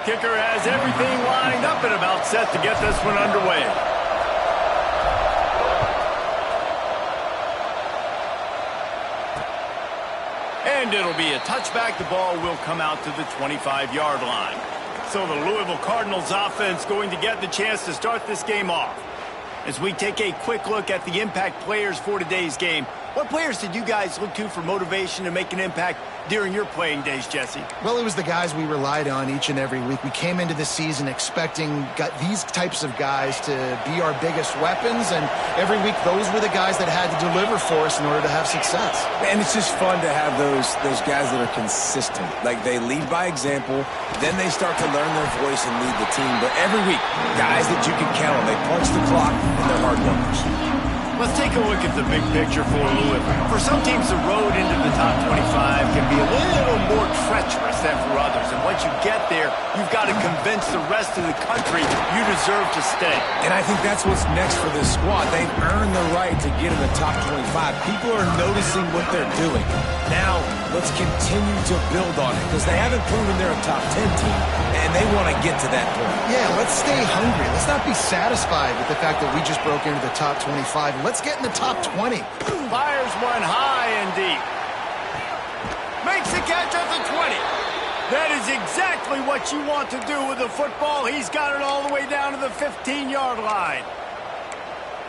Kicker has everything lined up and about set to get this one underway. And it'll be a touchback. The ball will come out to the 25-yard line. So the Louisville Cardinals offense going to get the chance to start this game off. As we take a quick look at the impact players for today's game, what players did you guys look to for motivation to make an impact during your playing days, Jesse? Well, it was the guys we relied on each and every week. We came into the season expecting these types of guys to be our biggest weapons, and every week those were the guys that had to deliver for us in order to have success. And it's just fun to have those guys that are consistent. Like, they lead by example, then they start to learn their voice and lead the team. But every week, guys that you can count on, they punch the clock and they're hard workers. Let's take a look at the big picture for Louisville. For some teams, the road into the top 25 can be a little more treacherous than for others. And once you get there, you've got to convince the rest of the country you deserve to stay. And I think that's what's next for this squad. They've earned the right to get in the top 25. People are noticing what they're doing. Now, let's continue to build on it, because they haven't proven they're a top 10 team, and they want to get to that point. Yeah, let's stay hungry. Let's not be satisfied with the fact that we just broke into the top 25. Let's get in the top 20. Fires one high and deep. Makes the catch at the 20. That is exactly what you want to do with the football. He's got it all the way down to the 15-yard line.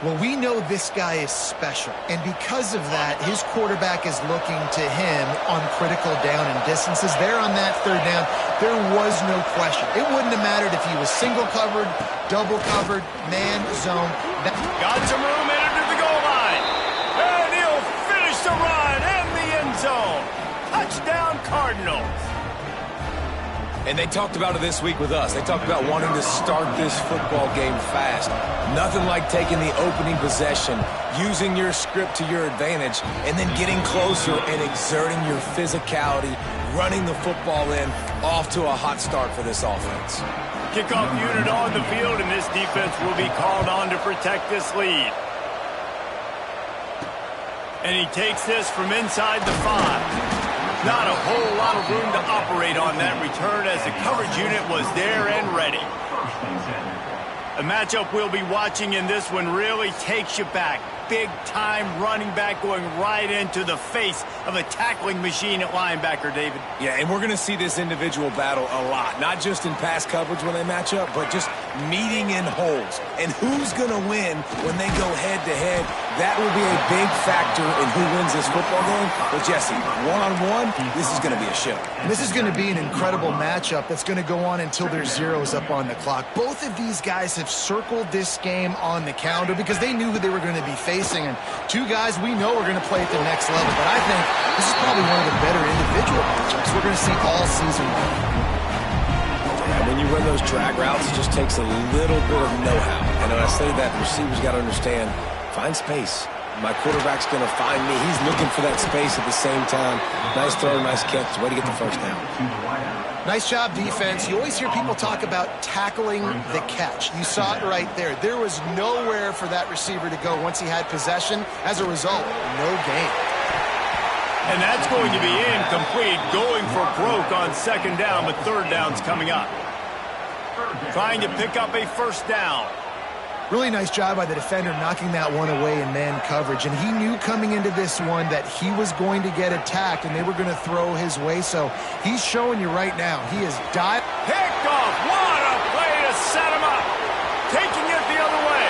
Well, we know this guy is special, and because of that, his quarterback is looking to him on critical down and distances. There on that third down, there was no question. It wouldn't have mattered if he was single covered, double covered, man, zone. Got some room, entered to the goal line. And he'll finish the run and the end zone. Touchdown, Cardinals. And they talked about it this week with us. They talked about wanting to start this football game fast. Nothing like taking the opening possession, using your script to your advantage, and then getting closer and exerting your physicality, running the football in, off to a hot start for this offense. Kickoff unit on the field, and this defense will be called on to protect this lead. And he takes this from inside the 5. Not a whole lot of room to operate on that return, as the coverage unit was there and ready. A matchup we'll be watching in this one really takes you back. Big-time running back going right into the face of a tackling machine at linebacker, David. Yeah, and we're going to see this individual battle a lot. Not just in pass coverage when they match up, but just meeting in holes. And who's going to win when they go head-to-head? That will be a big factor in who wins this football game. But, Jesse, one-on-one, this is going to be a show. This is going to be an incredible matchup that's going to go on until there's zeros up on the clock. Both of these guys have circled this game on the calendar because they knew who they were going to be facing. And two guys we know are going to play at the next level. But I think this is probably one of the better individual matchups we're going to see all season long. Yeah, when you run those drag routes, it just takes a little bit of know-how. And when I say that, the receivers got to understand, find space. My quarterback's going to find me. He's looking for that space at the same time. Nice throw, nice catch. Way to get the first down. Nice job, defense. You always hear people talk about tackling the catch. You saw it right there. There was nowhere for that receiver to go once he had possession. As a result, no gain. And that's going to be incomplete, going for broke on second down, but third down's coming up. Trying to pick up a first down. Really nice job by the defender knocking that one away in man coverage. And he knew coming into this one that he was going to get attacked and they were going to throw his way. So he's showing you right now. He is diving. Picked off. What a play to set him up. Taking it the other way.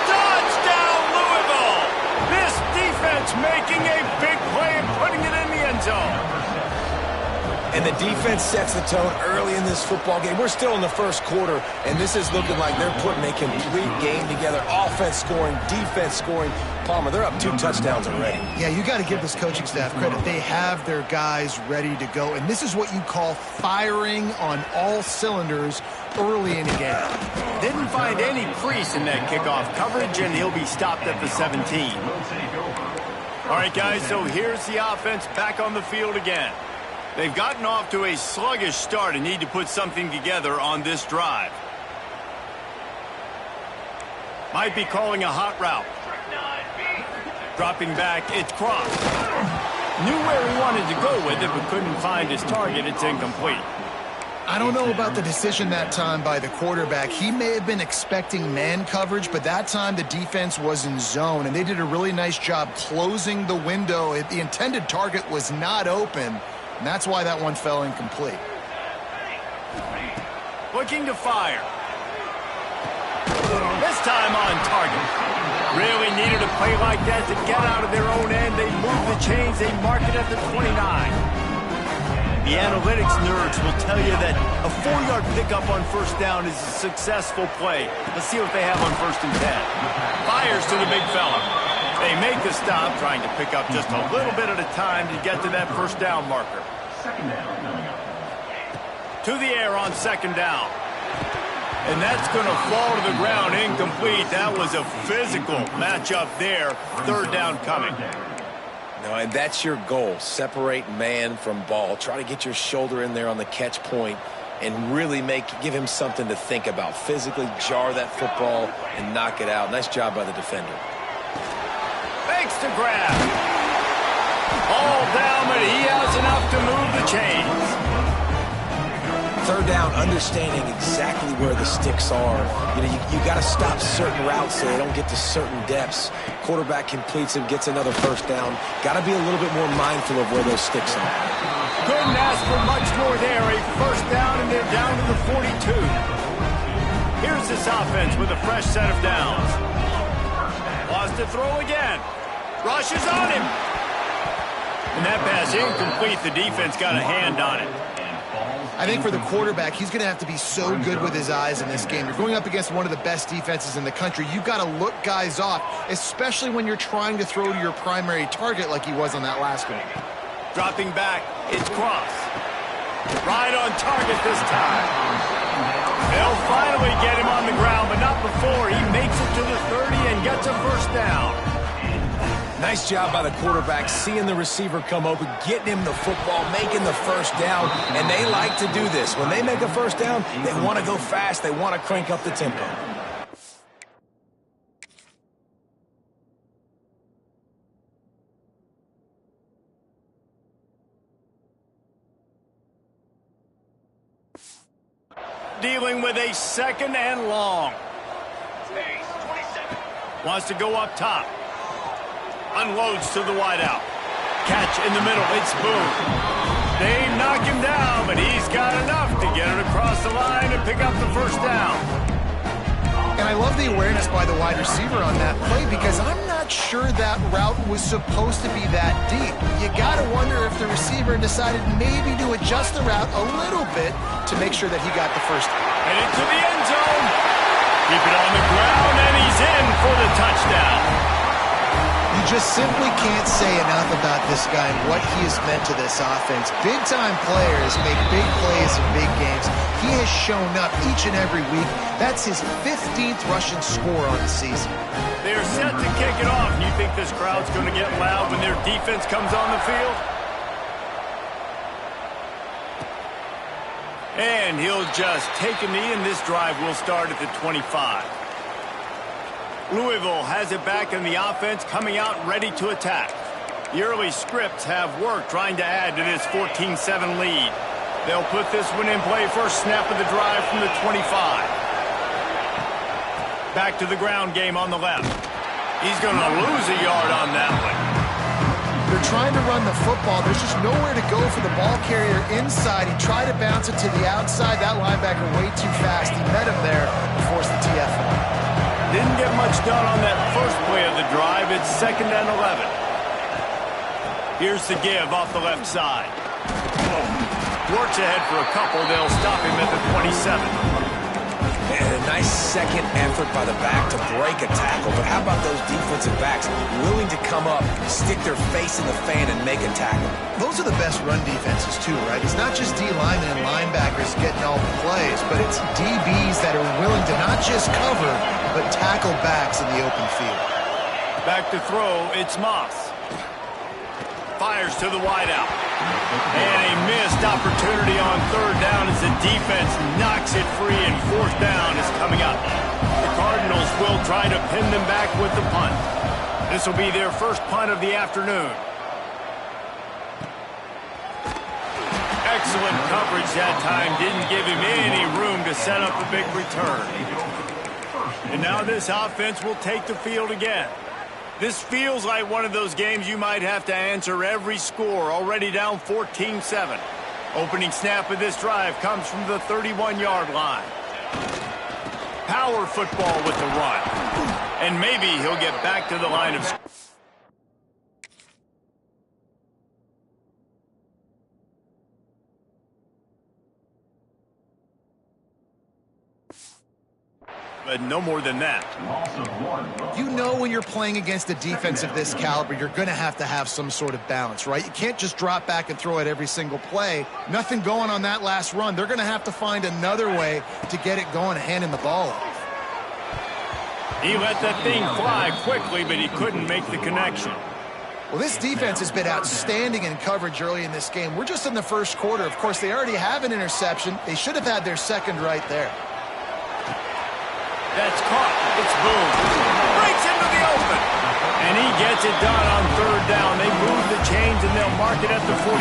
Touchdown, Louisville. This defense making a big play and putting it in the end zone. And the defense sets the tone early in this football game. We're still in the first quarter, and this is looking like they're putting a complete game together. Offense scoring, defense scoring. Palmer, they're up 2 touchdowns already. Yeah, you got to give this coaching staff credit. They have their guys ready to go, and this is what you call firing on all cylinders early in the game. Didn't find any crease in that kickoff coverage, and he'll be stopped at the 17. All right, guys, so here's the offense back on the field again. They've gotten off to a sluggish start and need to put something together on this drive. Might be calling a hot route. Dropping back, it's Cross. Knew where he wanted to go with it, but couldn't find his target. It's incomplete. I don't know about the decision that time by the quarterback. He may have been expecting man coverage, but that time the defense was in zone, and they did a really nice job closing the window. The intended target was not open, and that's why that one fell incomplete. Looking to fire. This time on target. Really needed a play like that to get out of their own end. They move the chains. They mark it at the 29. The analytics nerds will tell you that a 4-yard pickup on first down is a successful play. Let's see what they have on 1st and 10. Fires to the big fella. They make the stop, trying to pick up just a little bit at a time to get to that first down marker. To the air on 2nd down. And that's going to fall to the ground incomplete. That was a physical matchup there. 3rd down coming. No, and that's your goal. Separate man from ball. Try to get your shoulder in there on the catch point and really give him something to think about. Physically jar that football and knock it out. Nice job by the defender. Thanks to grab. All down, but he has enough to move the chains. 3rd down, understanding exactly where the sticks are. You got to stop certain routes so they don't get to certain depths. Quarterback completes it, gets another first down. Got to be a little bit more mindful of where those sticks are. Couldn't ask for much more there. A first down, and they're down to the 42. Here's this offense with a fresh set of downs. Lost to throw again. Rushes on him. And that pass incomplete. The defense got a hand on it. I think for the quarterback, he's going to have to be so good with his eyes in this game. You're going up against one of the best defenses in the country. You've got to look guys off, especially when you're trying to throw to your primary target like he was on that last one. Dropping back, it's Cross. Right on target this time. They'll finally get him on the ground, but not before. He makes it to the 30 and gets a first down. Nice job by the quarterback, seeing the receiver come open, getting him the football, making the first down, and they like to do this. When they make a first down, they want to go fast. They want to crank up the tempo. Dealing with a 2nd and long. Wants to go up top. Unloads to the wideout. Catch in the middle. It's Boone. They knock him down, but he's got enough to get it across the line and pick up the first down. And I love the awareness by the wide receiver on that play because I'm not sure that route was supposed to be that deep. You got to wonder if the receiver decided maybe to adjust the route a little bit to make sure that he got the first. And into the end zone. Keep it on the ground, and he's in for the touchdown. You just simply can't say enough about this guy and what he has meant to this offense. Big-time players make big plays in big games. He has shown up each and every week. That's his 15th rushing score on the season. They're set to kick it off. You think this crowd's going to get loud when their defense comes on the field? And he'll just take a knee, and this drive will start at the 25. Louisville has it back in the offense, coming out ready to attack. The early scripts have worked, trying to add to this 14-7 lead. They'll put this one in play first snap of the drive from the 25. Back to the ground game on the left. He's going to lose a yard on that one. They're trying to run the football. There's just nowhere to go for the ball carrier inside. He tried to bounce it to the outside. That linebacker way too fast. He met him there and forced the TFL. Didn't get much done on that first play of the drive. It's 2nd and 11. Here's the give off the left side. Works ahead for a couple. They'll stop him at the 27. And a nice second effort by the back to break a tackle. But how about those defensive backs willing to come up, stick their face in the fan, and make a tackle? Those are the best run defenses, too, right? It's not just D linemen and linebackers getting all the plays, but it's DBs that are willing to not just cover, but tackle backs in the open field. Back to throw, it's Moss. Fires to the wideout. And a missed opportunity on 3rd down as the defense knocks it free, and 4th down is coming up. The Cardinals will try to pin them back with the punt. This will be their first punt of the afternoon. Excellent coverage that time. Didn't give him any room to set up a big return. And now this offense will take the field again. This feels like one of those games you might have to answer every score, already down 14-7. Opening snap of this drive comes from the 31-yard line. Power football with the run. And maybe he'll get back to the line of scrimmage. But no more than that. You know when you're playing against a defense of this caliber, you're going to have some sort of balance, right? You can't just drop back and throw it every single play. Nothing going on that last run. They're going to have to find another way to get it going, handing the ball off. He let that thing fly quickly, but he couldn't make the connection. Well, this defense has been outstanding in coverage early in this game. We're just in the first quarter. Of course, they already have an interception. They should have had their second right there. That's caught. It's boom. Breaks into the open. And he gets it done on third down. They move the chains, and they'll mark it at the 44.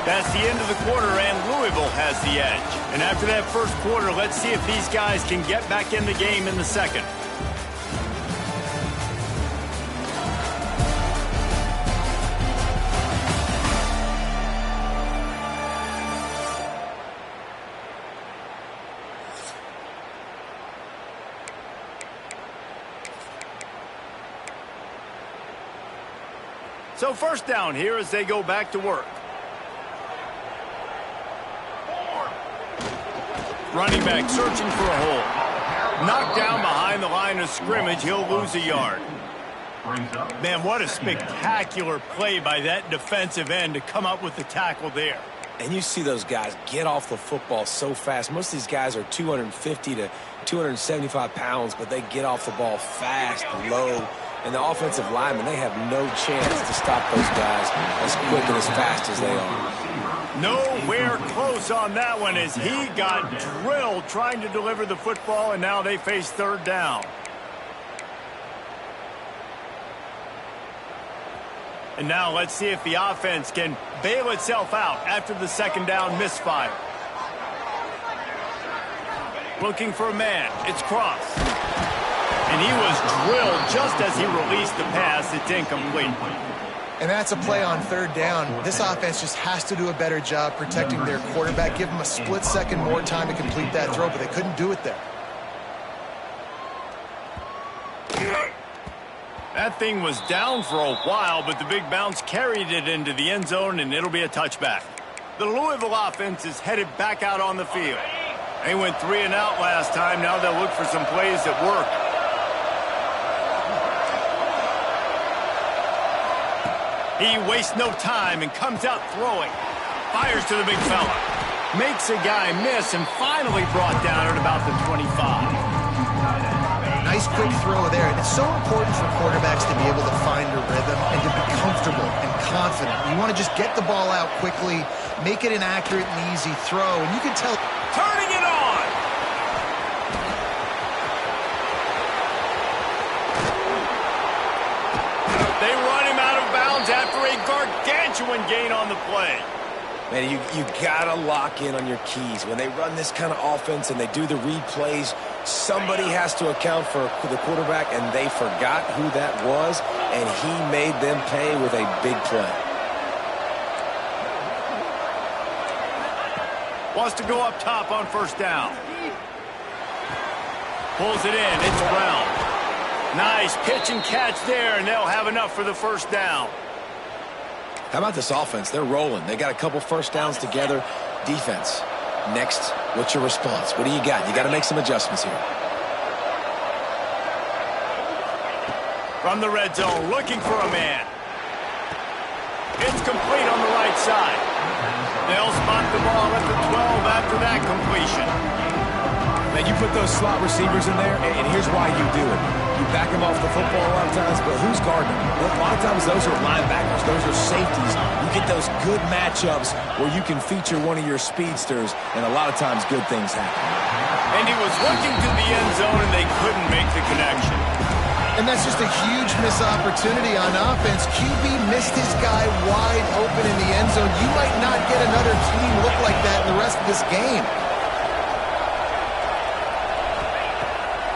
That's the end of the quarter, and Louisville has the edge. And after that first quarter, let's see if these guys can get back in the game in the second. So first down here as they go back to work. Running back searching for a hole. Knocked down behind the line of scrimmage. He'll lose a yard. Man, what a spectacular play by that defensive end to come up with the tackle there. And you see those guys get off the football so fast. Most of these guys are 250 to 275 pounds, but they get off the ball fast, low. And the offensive linemen, they have no chance to stop those guys as quick and as fast as they are. Nowhere close on that one as he got drilled trying to deliver the football, and now they face third down. And now let's see if the offense can bail itself out after the second down misfire. Looking for a man. It's Cross. And he was drilled just as he released the pass. It's incomplete. And that's a play on third down. This offense just has to do a better job protecting their quarterback. Give him a split second more time to complete that throw, but they couldn't do it there. That thing was down for a while, but the big bounce carried it into the end zone, and it'll be a touchback. The Louisville offense is headed back out on the field. They went 3 and out last time. Now they'll look for some plays that work. He wastes no time and comes out throwing. Fires to the big fella. Makes a guy miss and finally brought down at about the 25. Nice quick throw there. And it's so important for quarterbacks to be able to find a rhythm and to be comfortable and confident. You want to just get the ball out quickly, make it an accurate and easy throw. And you can tell. Turning it on. They run him out of bounds after a gargantuan gain on the play. Man, you gotta lock in on your keys. When they run this kind of offense and they do the replays, somebody has to account for the quarterback, and they forgot who that was, and he made them pay with a big play. Wants to go up top on first down. Pulls it in. It's Brown. Nice pitch and catch there, and they'll have enough for the first down. How about this offense? They're rolling. They got a couple first downs together. Defense. Next, what's your response? What do you got? You got to make some adjustments here. From the red zone, looking for a man. It's complete on the right side. They'll spot the ball at the 12 after that completion. Man, you put those slot receivers in there, and here's why you do it. You back them off the football a lot of times, but who's guarding them? Well, a lot of times those are linebackers. Those are safeties. You get those good matchups where you can feature one of your speedsters, and a lot of times good things happen. And he was looking to the end zone, and they couldn't make the connection. And that's just a huge missed opportunity on offense. QB missed his guy wide open in the end zone. You might not get another clean look like that in the rest of this game.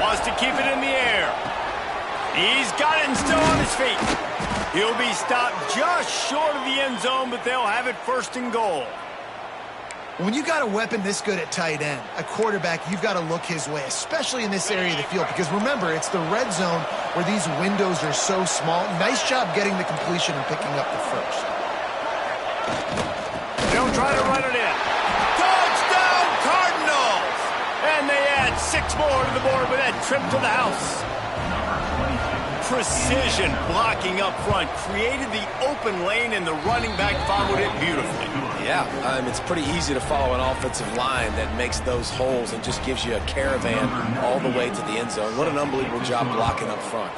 Wants to keep it in the air. He's got it and still on his feet. He'll be stopped just short of the end zone, but they'll have it first and goal. When you got a weapon this good at tight end, a quarterback, you've got to look his way, especially in this area of the field. Because remember, it's the red zone where these windows are so small. Nice job getting the completion and picking up the first. They'll try to run it in. Touchdown, Cardinals! And they add 6 more to the board with that trip to the house. Precision blocking up front created the open lane, and the running back followed it beautifully. Yeah, it's pretty easy to follow an offensive line that makes those holes and just gives you a caravan all the way to the end zone. What an unbelievable job blocking up front.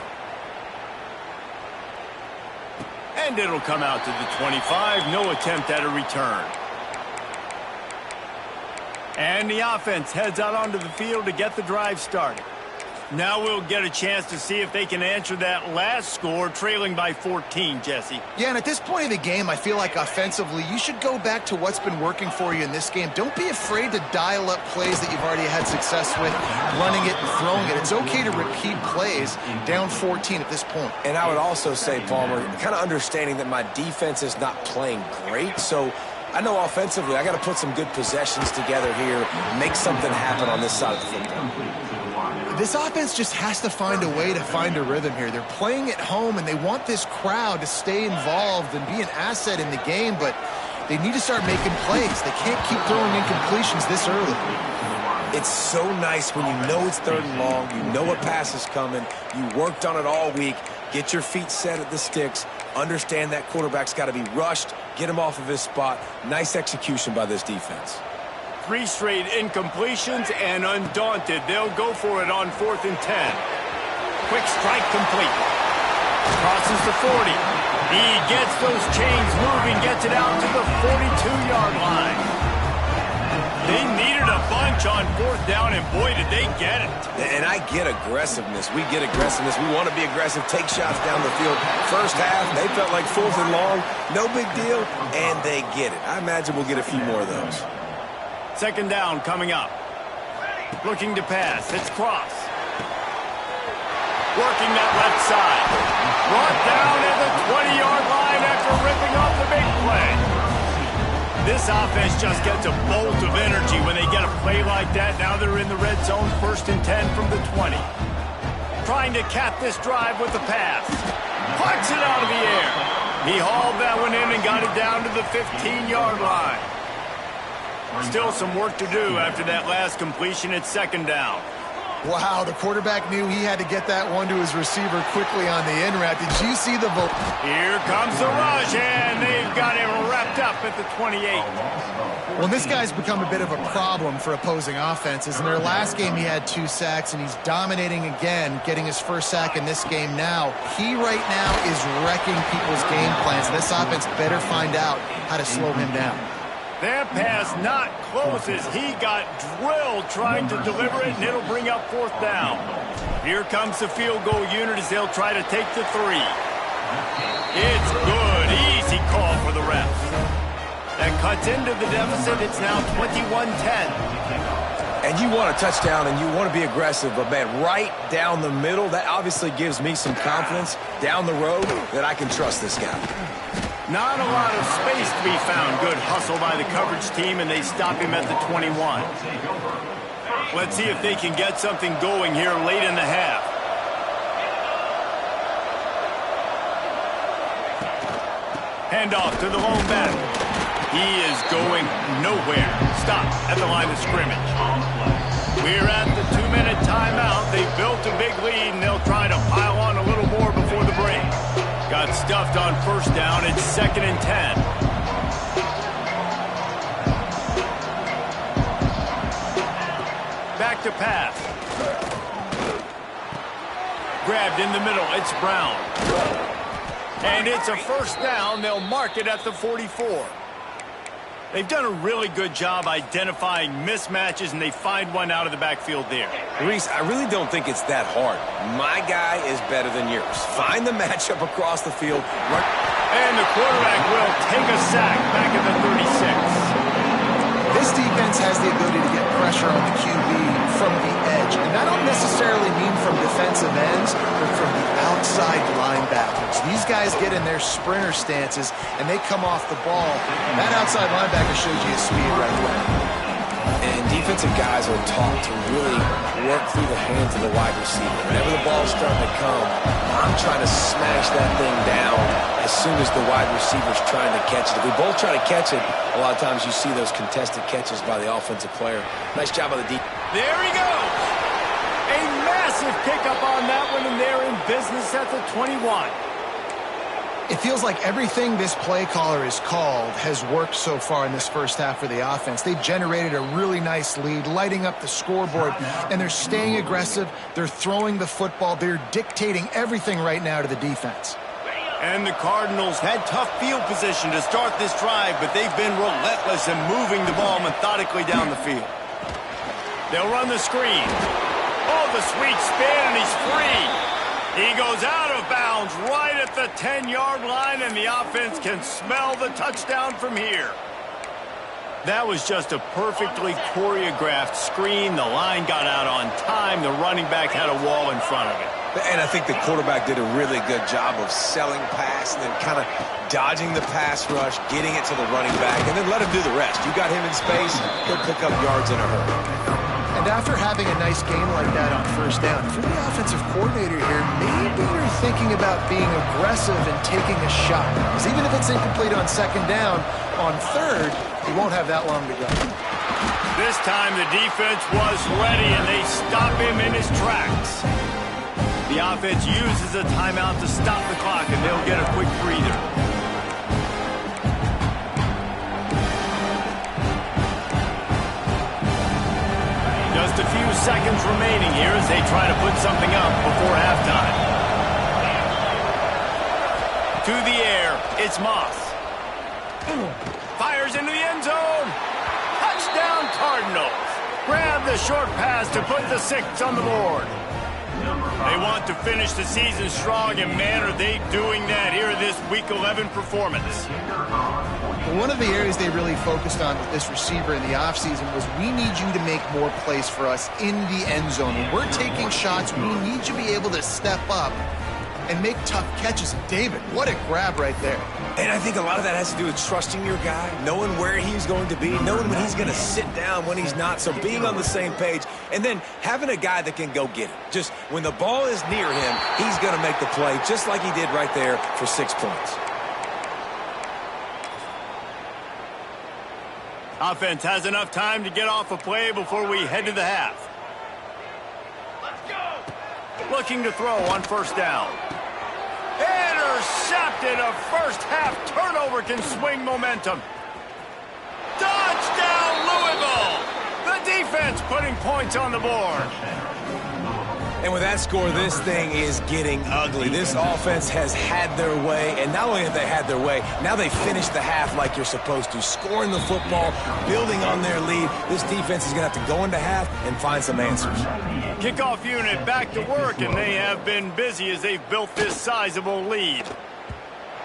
And it'll come out to the 25. No attempt at a return. And the offense heads out onto the field to get the drive started. Now we'll get a chance to see if they can answer that last score, trailing by 14, Jesse. Yeah, and at this point of the game, I feel like offensively, you should go back to what's been working for you in this game. Don't be afraid to dial up plays that you've already had success with, running it and throwing it. It's okay to repeat plays down 14 at this point. And I would also say, Palmer, kind of understanding that my defense is not playing great, so I know offensively I got to put some good possessions together here, make something happen on this side of the football. This offense just has to find a way to find a rhythm here. They're playing at home, and they want this crowd to stay involved and be an asset in the game, but they need to start making plays. They can't keep throwing incompletions this early. It's so nice when you know it's 3rd and long, you know a pass is coming, you worked on it all week, get your feet set at the sticks, understand that quarterback's got to be rushed, get him off of his spot. Nice execution by this defense. 3 straight incompletions, and undaunted, they'll go for it on 4th and 10. Quick strike complete. Crosses the 40. He gets those chains moving, gets it out to the 42-yard line. They needed a bunch on 4th down, and boy, did they get it. And I get aggressiveness. We get aggressiveness. We want to be aggressive, take shots down the field. First half, they felt like 4th and long. No big deal, and they get it. I imagine we'll get a few more of those. 2nd down coming up. Looking to pass. It's Cross. Working that left side. Brought down at the 20-yard line after ripping off the big play. This offense just gets a bolt of energy when they get a play like that. Now they're in the red zone, 1st and 10 from the 20. Trying to cap this drive with the pass. Parks it out of the air. He hauled that one in and got it down to the 15-yard line. Still some work to do after that last completion at 2nd down. Wow, the quarterback knew he had to get that one to his receiver quickly on the in route. Did you see the vote? Here comes the rush, and they've got him wrapped up at the 28. Well, this guy's become a bit of a problem for opposing offenses. In their last game, he had 2 sacks, and he's dominating again, getting his 1st sack in this game now. He right now is wrecking people's game plans. This offense better find out how to slow him down. That pass not close as he got drilled trying to deliver it, and it'll bring up 4th down. Here comes the field goal unit as they'll try to take the 3. It's good. Easy call for the refs. That cuts into the deficit. It's now 21-10. And you want a touchdown and you want to be aggressive, but man, right down the middle, that obviously gives me some confidence down the road that I can trust this guy. Not a lot of space to be found. Good hustle by the coverage team, and they stop him at the 21. Let's see if they can get something going here late in the half. Handoff to the lone back. He is going nowhere. Stop at the line of scrimmage. We're at the 2-minute timeout. They built a big lead, and they'll try to pile on a little more before the break. Got stuffed on 1st down. It's 2nd and 10. Back to pass. Grabbed in the middle. It's Brown. And it's a 1st down. They'll mark it at the 44. They've done a really good job identifying mismatches, and they find one out of the backfield there. Reese, I really don't think it's that hard. My guy is better than yours. Find the matchup across the field. And the quarterback will take a sack back at the 36. This defense has the ability to get pressure on the QB from the edge. And I don't necessarily mean from defensive ends, but from the outside linebackers. These guys get in their sprinter stances, and they come off the ball. That outside linebacker shows you his speed right away. And defensive guys are taught to really work through the hands of the wide receiver. Whenever the ball's starting to come, I'm trying to smash that thing down as soon as the wide receiver's trying to catch it. If we both try to catch it, a lot of times you see those contested catches by the offensive player. Nice job by the defense. There he goes. A massive pickup on that one, and they're in business at the 21. It feels like everything this play caller has called has worked so far in this first half for the offense. They've generated a really nice lead, lighting up the scoreboard, and they're staying aggressive. They're throwing the football. They're dictating everything right now to the defense. And the Cardinals had tough field position to start this drive, but they've been relentless in moving the ball methodically down the field. They'll run the screen. Oh, the sweet spin, and he's free. He goes out of bounds right at the 10-yard line, and the offense can smell the touchdown from here. That was just a perfectly choreographed screen. The line got out on time. The running back had a wall in front of it. And I think the quarterback did a really good job of selling pass and then kind of dodging the pass rush, getting it to the running back, and then let him do the rest. You got him in space, he'll pick up yards in a hurry. And after having a nice game like that on first down, if you're the offensive coordinator here, maybe you're thinking about being aggressive and taking a shot. Because even if it's incomplete on second down, on third, you won't have that long to go. This time the defense was ready, and they stop him in his tracks. The offense uses a timeout to stop the clock, and they'll get a quick breather. Just a few seconds remaining here as they try to put something up before halftime. To the air, it's Moss. Fires into the end zone. Touchdown Cardinals. Grab the short pass to put the 6 on the board. They want to finish the season strong, and man, are they doing that here in this Week 11 performance. One of the areas they really focused on with this receiver in the offseason was we need you to make more plays for us in the end zone. When we're taking shots, we need you to be able to step up and make tough catches. And David, what a grab right there. And I think a lot of that has to do with trusting your guy, knowing where he's going to be, knowing when he's going to sit down, when he's not, so being on the same page, and then having a guy that can go get it. Just when the ball is near him, he's going to make the play just like he did right there for 6 points. Offense has enough time to get off a play before we head to the half. Let's go! Looking to throw on first down. Intercepted. A first-half turnover can swing momentum. Touchdown, Louisville! The defense putting points on the board. And with that score, this thing is getting ugly. This offense has had their way, and not only have they had their way, now they finished the half like you're supposed to, scoring the football, building on their lead. This defense is going to have to go into half and find some answers. Kickoff unit back to work, and they have been busy as they've built this sizable lead.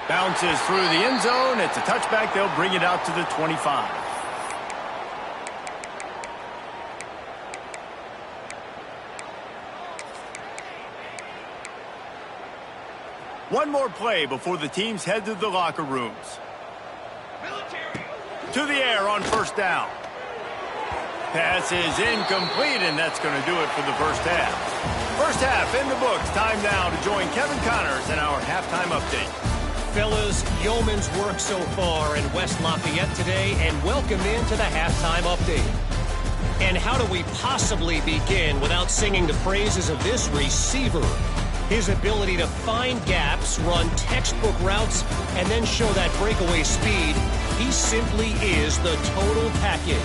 Bounces through the end zone. It's a touchback. They'll bring it out to the 25. One more play before the teams head to the locker rooms. To the air on first down. Pass is incomplete, and that's going to do it for the first half. First half in the books. Time now to join Kevin Connors in our halftime update. Fellas, yeoman's work so far in West Lafayette today, and welcome into the halftime update. And how do we possibly begin without singing the praises of this receiver? His ability to find gaps, run textbook routes, and then show that breakaway speed, he simply is the total package.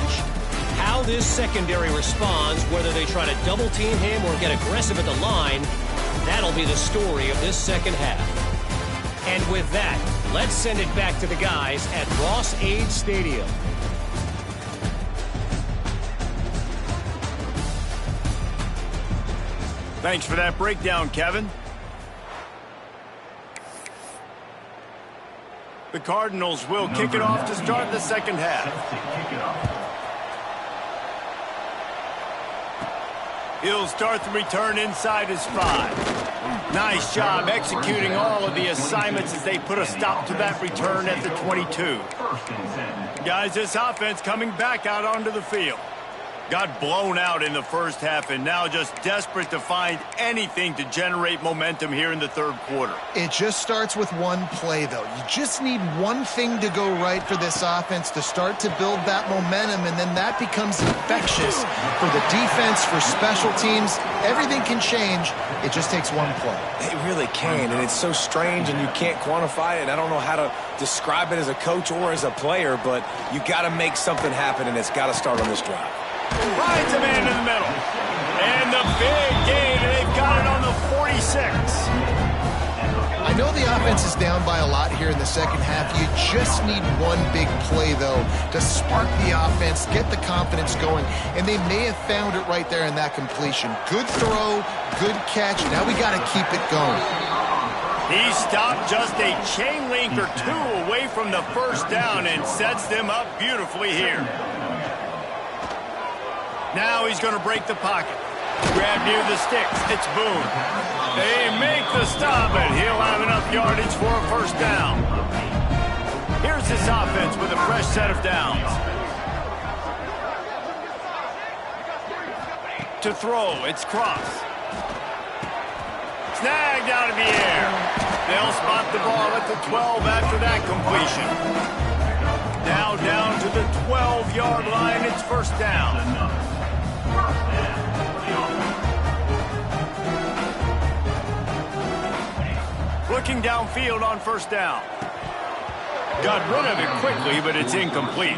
How this secondary responds, whether they try to double-team him or get aggressive at the line, that'll be the story of this second half. And with that, let's send it back to the guys at Ross-Ade Stadium. Thanks for that breakdown, Kevin. The Cardinals will kick it off to start the second half. He'll start the return inside his 5. Nice job executing all of the assignments as they put a stop to that return at the 22. Guys, this offense coming back out onto the field. Got blown out in the first half and now just desperate to find anything to generate momentum here in the third quarter. It just starts with one play, though. You just need one thing to go right for this offense to start to build that momentum, and then that becomes infectious for the defense, for special teams. Everything can change. It just takes one play. It really can, and it's so strange, and you can't quantify it. I don't know how to describe it as a coach or as a player, but you got to make something happen, and it's got to start on this drive. Finds a man in the middle. And the big gain, and they've got it on the 46. I know the offense is down by a lot here in the second half. You just need one big play, though, to spark the offense, get the confidence going, and they may have found it right there in that completion. Good throw, good catch. Now we got to keep it going. He stopped just a chain link or two away from the first down and sets them up beautifully here. Now he's going to break the pocket. Grab near the sticks. It's Boone. They make the stop, and he'll have enough yardage for a first down. Here's this offense with a fresh set of downs. To throw, it's Cross. Snagged out of the air. They'll spot the ball at the 12 after that completion. Now down to the 12-yard line. It's first down. Looking downfield on first down. Got rid of it quickly, but it's incomplete.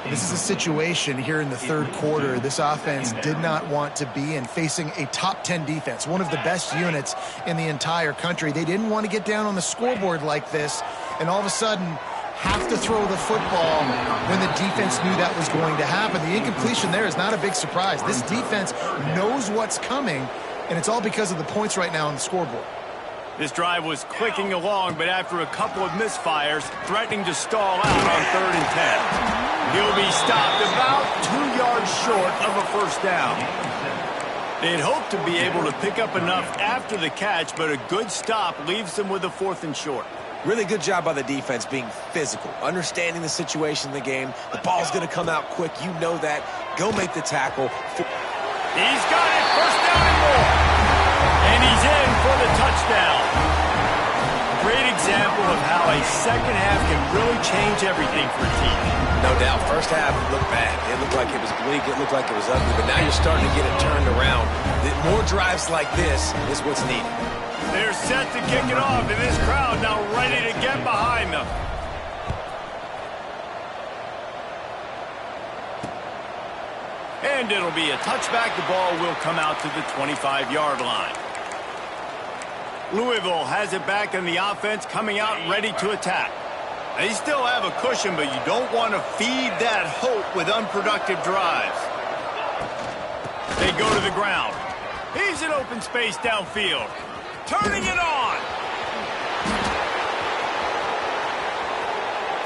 This is a situation here in the third quarter this offense did not want to be in, facing a top 10 defense, one of the best units in the entire country. They didn't want to get down on the scoreboard like this, and all of a sudden have to throw the football when the defense knew that was going to happen. The incompletion there is not a big surprise. This defense knows what's coming, and it's all because of the points right now on the scoreboard. This drive was clicking along, but after a couple of misfires, threatening to stall out on 3rd and 10. He'll be stopped about 2 yards short of a first down. They'd hoped to be able to pick up enough after the catch, but a good stop leaves them with a 4th and short. Really good job by the defense being physical, understanding the situation in the game. The ball's going to come out quick. You know that. Go make the tackle. He's got it. First down and more. And he's in for the touchdown. Great example of how a second half can really change everything for a team. No doubt. First half looked bad. It looked like it was bleak. It looked like it was ugly. But now you're starting to get it turned around. More drives like this is what's needed. They're set to kick it off, and this crowd now ready to get behind them. And it'll be a touchback. The ball will come out to the 25-yard line. Louisville has it back, and the offense coming out ready to attack. They still have a cushion, but you don't want to feed that hope with unproductive drives. They go to the ground. He's in open space downfield. Turning it on.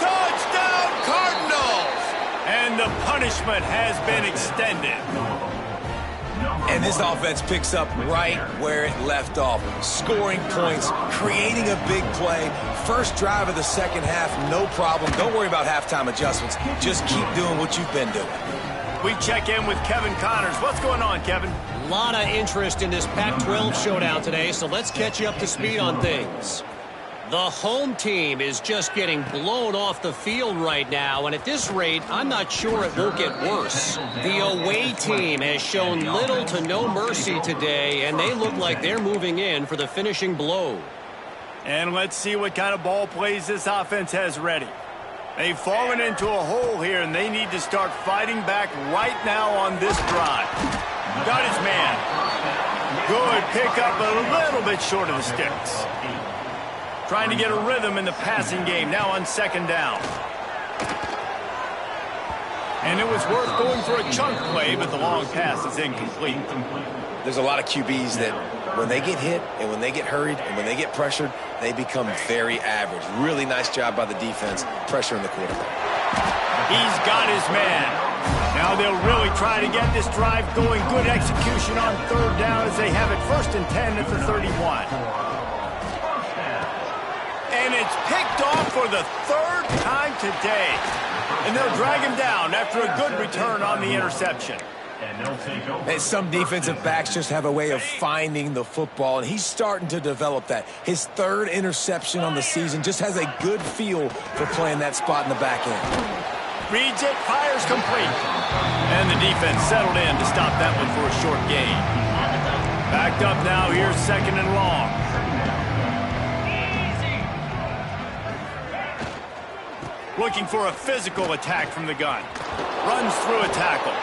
Touchdown, Cardinals! And the punishment has been extended. And this offense picks up right where it left off. Scoring points, creating a big play. First drive of the second half, no problem. Don't worry about halftime adjustments. Just keep doing what you've been doing. We check in with Kevin Connors. What's going on, Kevin? A lot of interest in this Pac-12 showdown today, so let's catch you up to speed on things. The home team is just getting blown off the field right now, and at this rate, I'm not sure it won't get worse. The away team has shown little to no mercy today, and they look like they're moving in for the finishing blow. And let's see what kind of ball plays this offense has ready. They've fallen into a hole here, and they need to start fighting back right now on this drive. Got his man. Good pickup, a little bit short of the sticks. Trying to get a rhythm in the passing game, now on second down. And it was worth going for a chunk play, but the long pass is incomplete. There's a lot of QBs that when they get hit and when they get hurried and when they get pressured, they become very average. Really nice job by the defense pressuring the quarterback. He's got his man. Now they'll really try to get this drive going. Good execution on third down as they have it 1st and 10 at the 31. And it's picked off for the 3rd time today. And they'll drag him down after a good return on the interception. And some defensive backs just have a way of finding the football, and he's starting to develop that. His 3rd interception on the season, just has a good feel for playing that spot in the back end. Reads it, fires complete. And the defense settled in to stop that one for a short gain. Backed up now, here's 2nd and long. Looking for a physical attack from the gun. Runs through a tackle.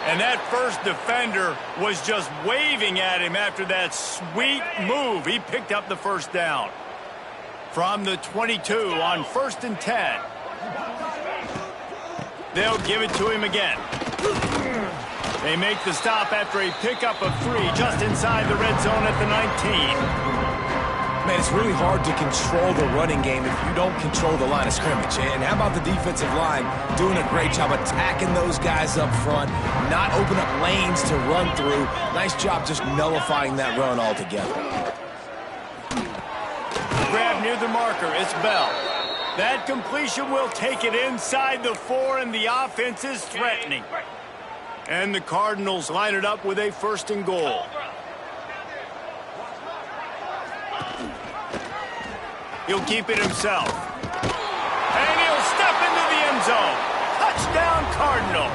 And that first defender was just waving at him after that sweet move. He picked up the 1st down. From the 22 on 1st and 10. They'll give it to him again. They make the stop after a pickup of 3 just inside the red zone at the 19. Man, it's really hard to control the running game if you don't control the line of scrimmage. And how about the defensive line doing a great job attacking those guys up front, not open up lanes to run through. Nice job just nullifying that run altogether. Grab near the marker. It's Bell. That completion will take it inside the 4, and the offense is threatening. And the Cardinals line it up with a 1st and goal. He'll keep it himself. And he'll step into the end zone. Touchdown, Cardinals.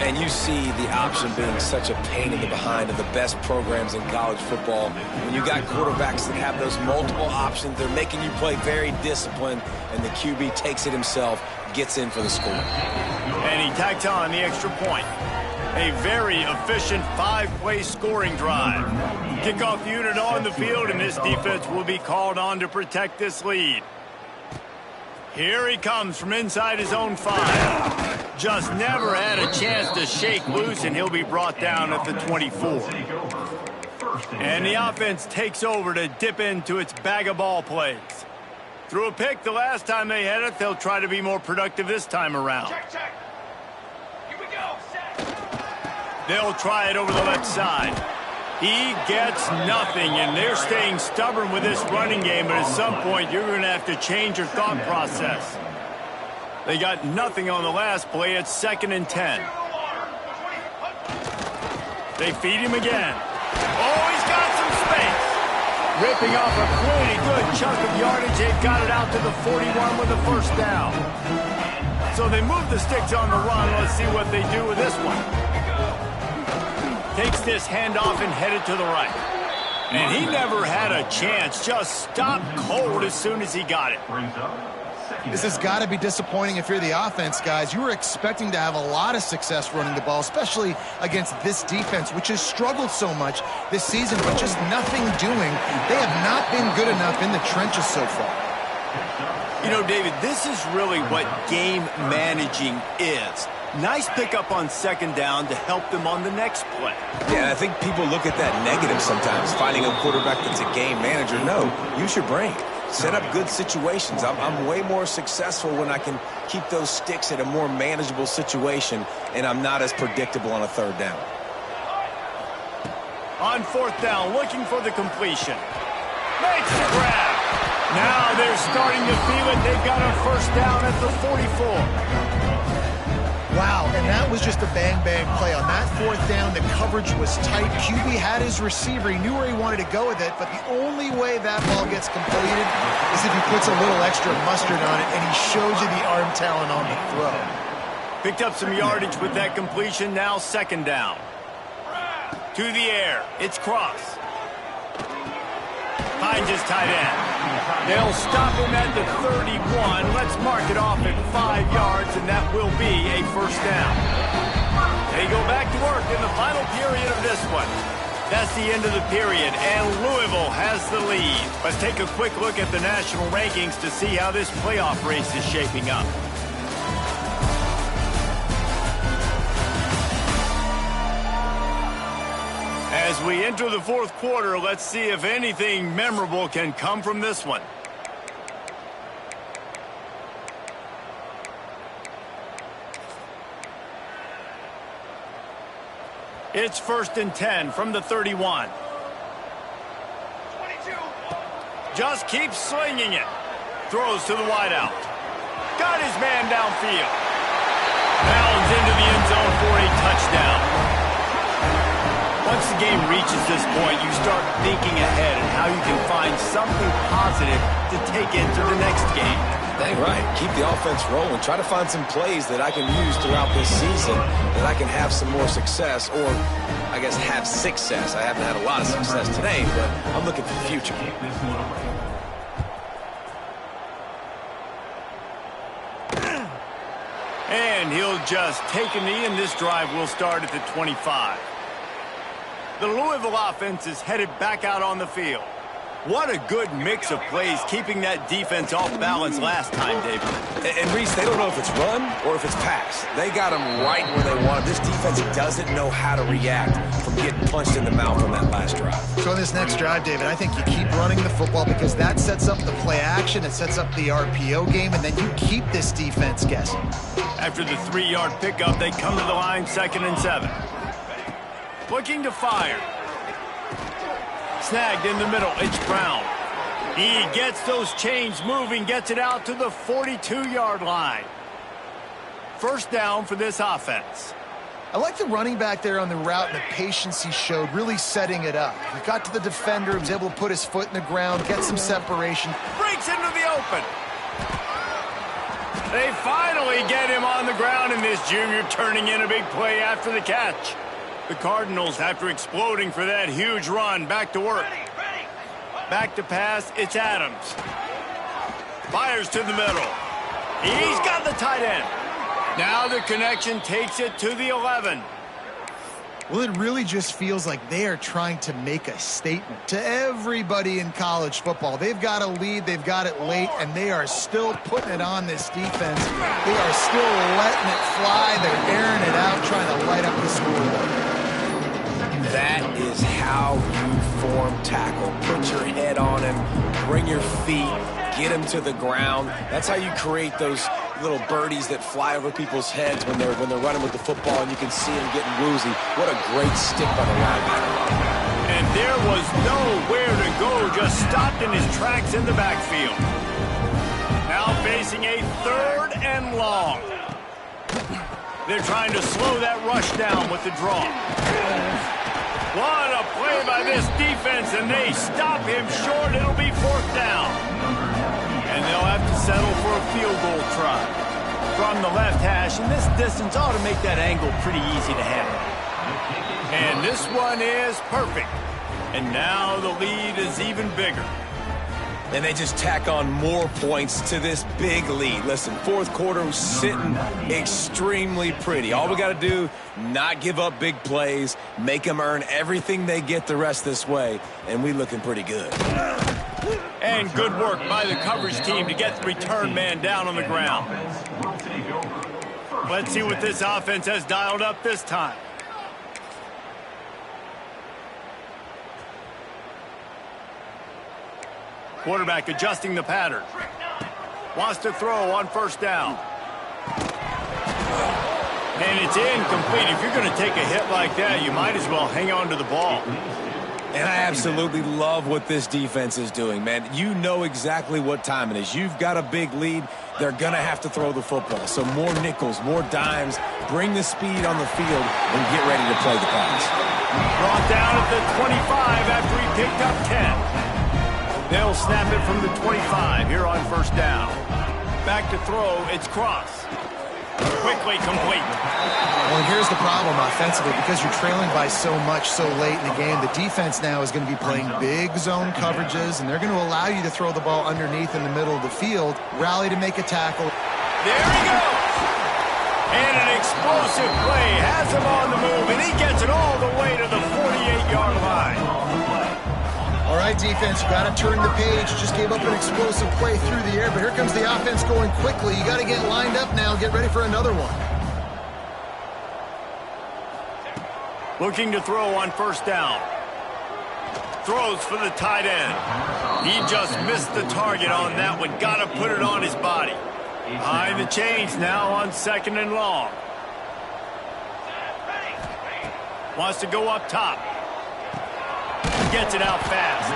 And you see the option being such a pain in the behind of the best programs in college football. When you got quarterbacks that have those multiple options, they're making you play very disciplined, and the QB takes it himself, gets in for the score. And he tacks on the extra point. A very efficient 5-play scoring drive. Kickoff unit on the field, and this defense will be called on to protect this lead. Here he comes from inside his own 5. Just never had a chance to shake loose, and he'll be brought down at the 24. And the offense takes over to dip into its bag of ball plays. Threw a pick the last time they had it. They'll try to be more productive this time around. Check. Here we go. Set. They'll try it over the left side. He gets nothing, and they're staying stubborn with this running game, but at some point you're going to have to change your thought process. They got nothing on the last play. It's 2nd and 10. They feed him again. Oh, he's got some space. Ripping off a pretty good chunk of yardage. They've got it out to the 41 with the 1st down. So they move the sticks on the run. Let's see what they do with this one. Takes this handoff and headed to the right. And he never had a chance. Just stopped cold as soon as he got it. This has got to be disappointing if you're the offense, guys. You were expecting to have a lot of success running the ball, especially against this defense, which has struggled so much this season, but just nothing doing. They have not been good enough in the trenches so far. You know, David, this is really what game managing is. Nice pickup on 2nd down to help them on the next play. Yeah, I think people look at that negative sometimes, finding a quarterback that's a game manager. No, use your brain. Set up good situations. I'm way more successful when I can keep those sticks at a more manageable situation, and I'm not as predictable on a 3rd down. On 4th down, looking for the completion. Makes the grab. Now they're starting to feel it. They've got a 1st down at the 44. Wow, and that was just a bang-bang play. On that 4th down, the coverage was tight. QB had his receiver. He knew where he wanted to go with it, but the only way that ball gets completed is if he puts a little extra mustard on it, and he shows you the arm talent on the throw. Picked up some yardage with that completion. Now 2nd down. To the air. It's Cross. Finds his tight end. They'll stop him at the 31. Let's mark it off at 5 yards, and that will be a 1st down. They go back to work in the final period of this one. That's the end of the period, and Louisville has the lead. Let's take a quick look at the national rankings to see how this playoff race is shaping up. As we enter the fourth quarter, let's see if anything memorable can come from this one. It's 1st and 10 from the 31. 22. Just keeps slinging it. Throws to the wideout. Got his man downfield. Bounds into the end zone for a touchdown. Once the game reaches this point, you start thinking ahead and how you can find something positive to take into the next game. Dang right. Keep the offense rolling. Try to find some plays that I can use throughout this season that I can have some more success, or I guess have success. I haven't had a lot of success today, but I'm looking for the future. And he'll just take a knee, and this drive will start at the 25. The Louisville offense is headed back out on the field. What a good mix of plays, keeping that defense off balance last time, David. And Reese, they don't know if it's run or if it's pass. They got them right where they want them. This defense doesn't know how to react from getting punched in the mouth on that last drive. So on this next drive, David, I think you keep running the football because that sets up the play action, it sets up the RPO game, and then you keep this defense guessing. After the 3-yard pickup, they come to the line, 2nd and 7. Looking to fire. Snagged in the middle, it's Brown. He gets those chains moving, gets it out to the 42-yard line. 1st down for this offense. I like the running back there on the route and the patience he showed, really setting it up. He got to the defender, was able to put his foot in the ground, get some separation. Breaks into the open. They finally get him on the ground, and this junior turning in a big play after the catch. The Cardinals, after exploding for that huge run, back to work. Back to pass, it's Adams. Fires to the middle. He's got the tight end. Now the connection takes it to the 11. Well, it really just feels like they are trying to make a statement to everybody in college football. They've got a lead, they've got it late, and they are still putting it on this defense. They are still letting it fly. They're airing it out, trying to light up the scoreboard. That is how you form tackle. Put your head on him, bring your feet, get him to the ground. That's how you create those little birdies that fly over people's heads when they're running with the football, and you can see them getting woozy. What a great stick by the linebacker. And there was nowhere to go, just stopped in his tracks in the backfield. Now facing a 3rd and long. They're trying to slow that rush down with the draw. What a play by this defense, and they stop him short. It'll be 4th down. And they'll have to settle for a field goal try. From the left hash, and this distance ought to make that angle pretty easy to handle. And this one is perfect. And now the lead is even bigger. And they just tack on more points to this big lead. Listen, 4th quarter was sitting extremely pretty. All we got to do, not give up big plays, make them earn everything they get the rest this way, and we looking pretty good. And good work by the coverage team to get the return man down on the ground. Let's see what this offense has dialed up this time. Quarterback adjusting the pattern. Wants to throw on 1st down. And it's incomplete. If you're going to take a hit like that, you might as well hang on to the ball. And I absolutely love what this defense is doing, man. You know exactly what time it is. You've got a big lead. They're going to have to throw the football. So more nickels, more dimes. Bring the speed on the field and get ready to play the pass. Brought down at the 25 after he picked up 10. They'll snap it from the 25 here on 1st down. Back to throw, it's Cross. Quickly complete. Well, and here's the problem offensively, because you're trailing by so much so late in the game, the defense now is going to be playing big zone coverages, and they're going to allow you to throw the ball underneath in the middle of the field, rally to make a tackle. There he goes! And an explosive play has him on the move, and he gets it all the way to the 48-yard line. All right, defense, you got to turn the page. Just gave up an explosive play through the air, but here comes the offense going quickly. You got to get lined up now, get ready for another one. Looking to throw on 1st down. throws for the tight end. He just missed the target on that one. Got to put it on his body. Behind the chains now on 2nd and long. Wants to go up top. Gets it out fast.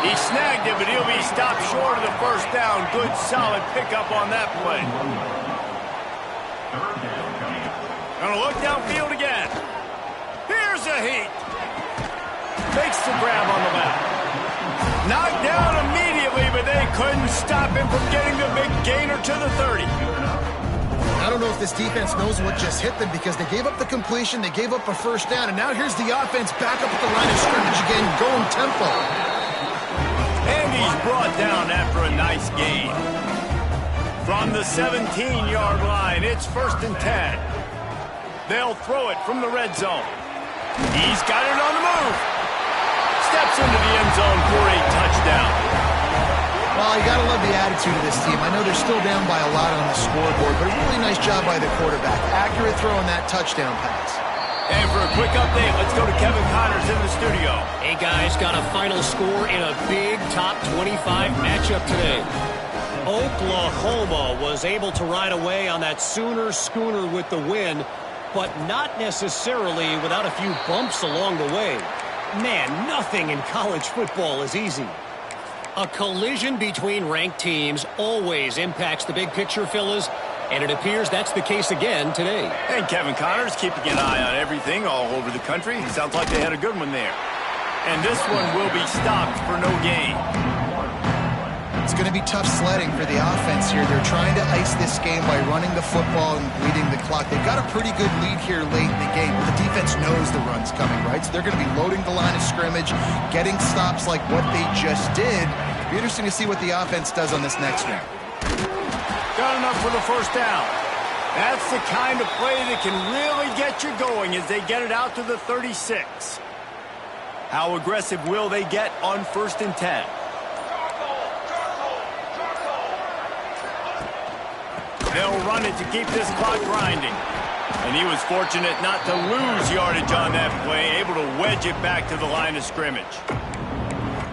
He snagged it, but he'll be stopped short of the first down. Good, solid pickup on that play. Gonna look downfield again. Here's a heat. Makes the grab on the left. Knocked down immediately, but they couldn't stop him from getting the big gainer to the 30. I don't know if this defense knows what just hit them because they gave up the completion, they gave up a first down, and now here's the offense back up at the line of scrimmage again, going tempo. And he's brought down after a nice gain. From the 17-yard line, it's 1st and 10. They'll throw it from the red zone. He's got it on the move. Steps into the end zone for a touchdown. Well, you got to love the attitude of this team. I know they're still down by a lot on the scoreboard, but a really nice job by the quarterback. Accurate throw on that touchdown pass. And for a quick update, let's go to Kevin Connors in the studio. Hey, guys, got a final score in a big top 25 matchup today. Oklahoma was able to ride away on that Sooner schooner with the win, but not necessarily without a few bumps along the way. Man, nothing in college football is easy. A collision between ranked teams always impacts the big picture, fellas, and it appears that's the case again today. And Kevin Connors keeping an eye on everything all over the country. Sounds like they had a good one there. And this one will be stopped for no gain. It's going to be tough sledding for the offense here. They're trying to ice this game by running the football and bleeding the clock. They've got a pretty good lead here late in the game. The defense knows the run's coming, right? So they're going to be loading the line of scrimmage, getting stops like what they just did. It'll be interesting to see what the offense does on this next one. Got enough for the first down. That's the kind of play that can really get you going as they get it out to the 36. How aggressive will they get on 1st and 10? They'll run it to keep this clock grinding. And he was fortunate not to lose yardage on that play, able to wedge it back to the line of scrimmage.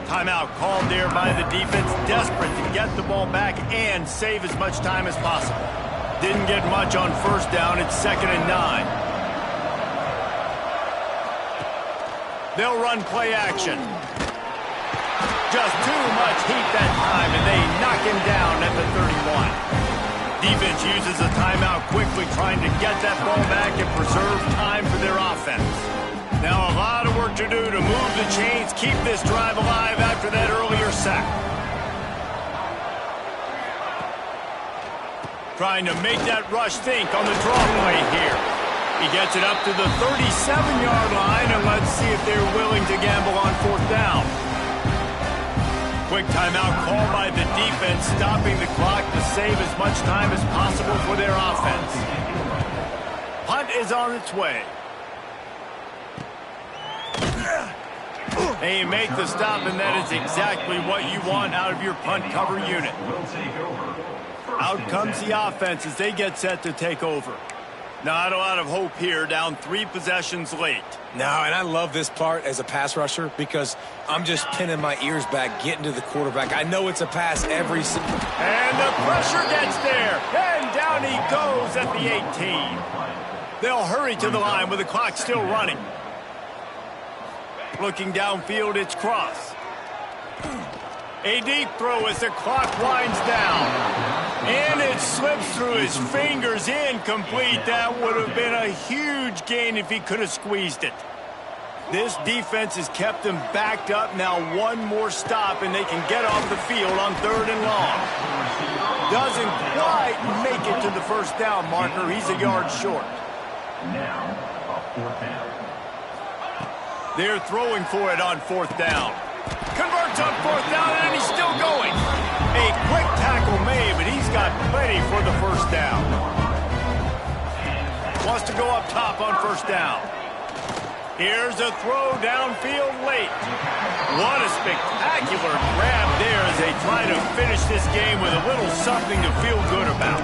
Timeout called there by the defense, desperate to get the ball back and save as much time as possible. Didn't get much on first down. It's 2nd and 9. They'll run play action. Just too much heat that time, and they knock him down at the 31. Defense uses a timeout quickly, trying to get that ball back and preserve time for their offense. Now a lot of work to do to move the chains, keep this drive alive after that earlier sack. Trying to make that rush think on the draw play here. He gets it up to the 37-yard line, and let's see if they're willing to gamble on 4th down. Quick timeout called by the defense, stopping the clock to save as much time as possible for their offense. Punt is on its way. And you make the stop, and that is exactly what you want out of your punt cover unit. Out comes the offense as they get set to take over. Not a lot of hope here, down 3 possessions late. No, and I love this part as a pass rusher because I'm just pinning my ears back, getting to the quarterback. I know it's a pass every single... And the pressure gets there, and down he goes at the 18. They'll hurry to the line with the clock still running. Looking downfield, it's Cross. A deep throw as the clock winds down. And it slips through his fingers, incomplete. That would have been a huge gain if he could have squeezed it. This defense has kept them backed up. Now one more stop, and they can get off the field on 3rd and long. Doesn't quite make it to the first down marker. He's a yard short. Now, a 4th down. They're throwing for it on 4th down. Converts on 4th down, and he's still going. A quick tackle made, but he's got plenty for the first down. Wants to go up top on 1st down. Here's a throw downfield late. What a spectacular grab there as they try to finish finish this game with a little something to feel good about.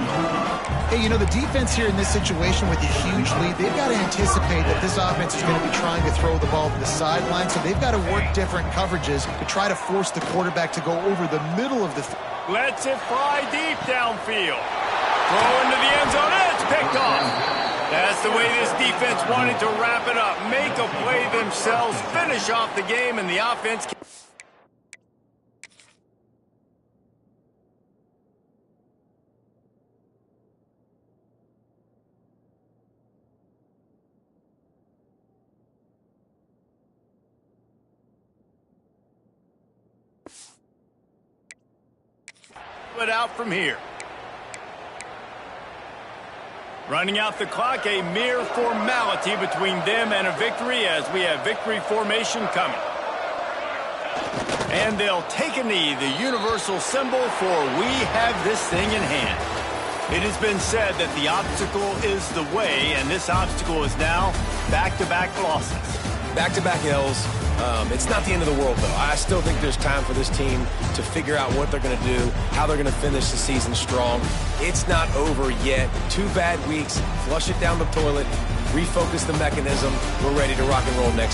Hey, you know, the defense here in this situation with a huge lead, they've got to anticipate that this offense is going to be trying to throw the ball to the sideline, so they've got to work different coverages to try to force the quarterback to go over the middle of the field. Lets it fly deep downfield. Throw into the end zone, and it's picked off. That's the way this defense wanted to wrap it up. Make a play themselves, finish off the game, and the offense can... it out from here. Running out the clock, a mere formality between them and a victory as we have victory formation coming. And they'll take a knee, the universal symbol for we have this thing in hand. It has been said that the obstacle is the way, and this obstacle is now back-to-back losses. Back-to-back L's. It's not the end of the world, though. I still think there's time for this team to figure out what they're going to do, how they're going to finish the season strong. It's not over yet. 2 bad weeks. Flush it down the toilet. Refocus the mechanism. We're ready to rock and roll next